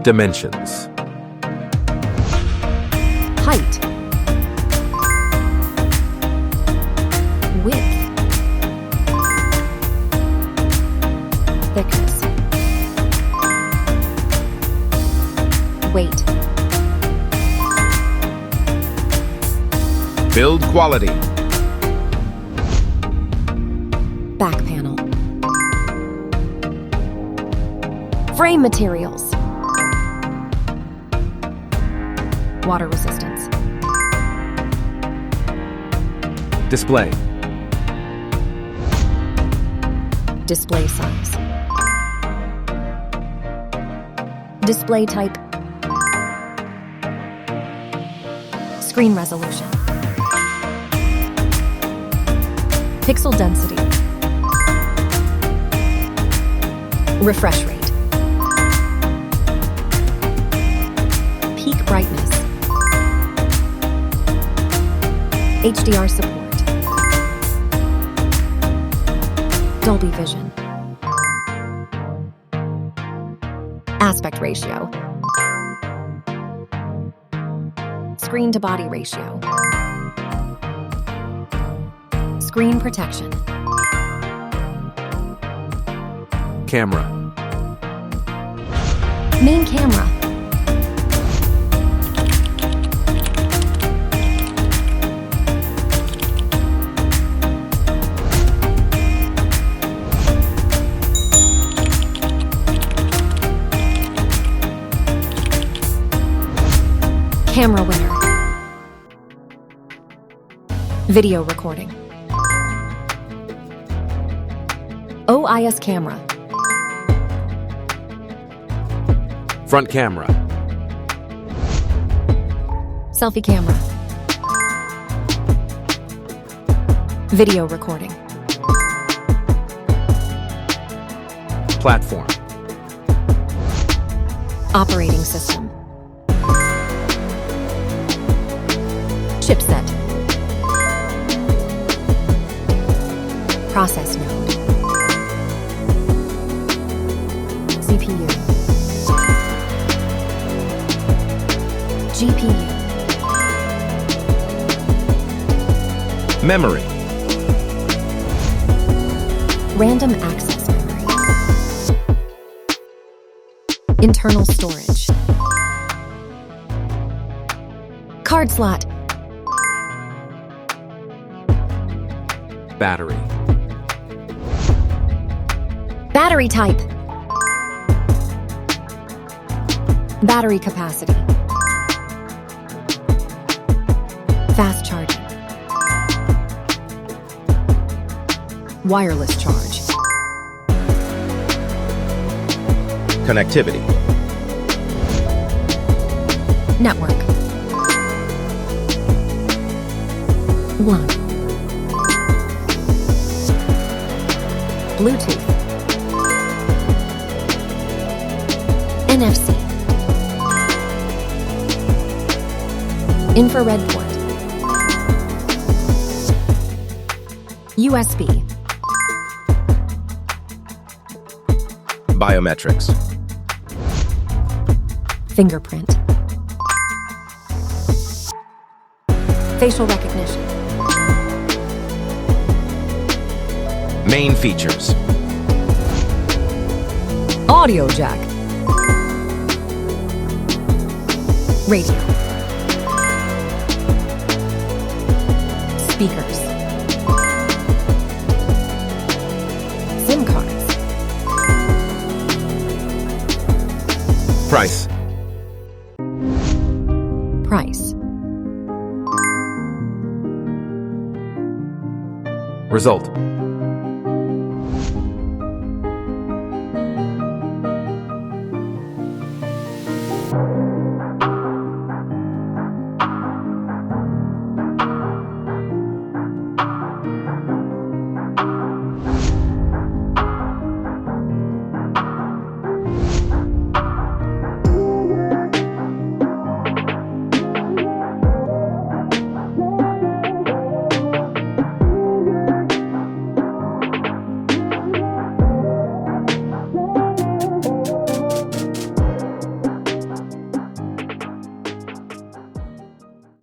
Dimensions. Height. Width. Thickness. Weight. Build quality. Back panel. Frame materials. Water resistance. Display. Display size. Display type. Screen resolution. Pixel density. Refresh rate. Peak brightness. HDR support. Dolby Vision. Aspect ratio. Screen to body ratio. Screen protection. Camera. Main camera. Camera winner. Video recording. OIS camera. Front camera. Selfie camera. Video recording. Platform. Operating system. Chipset. Process node. CPU. GPU. Memory. Random access memory. Internal storage. Card slot. Battery. Battery type. Battery capacity. Fast charging. Wireless charge. Connectivity. Network. LAN. Bluetooth. NFC. Infrared port. USB. Biometrics. Fingerprint. Facial recognition. Main features. Audio jack. Radio. Speakers. SIM cards. Price. Price. Result.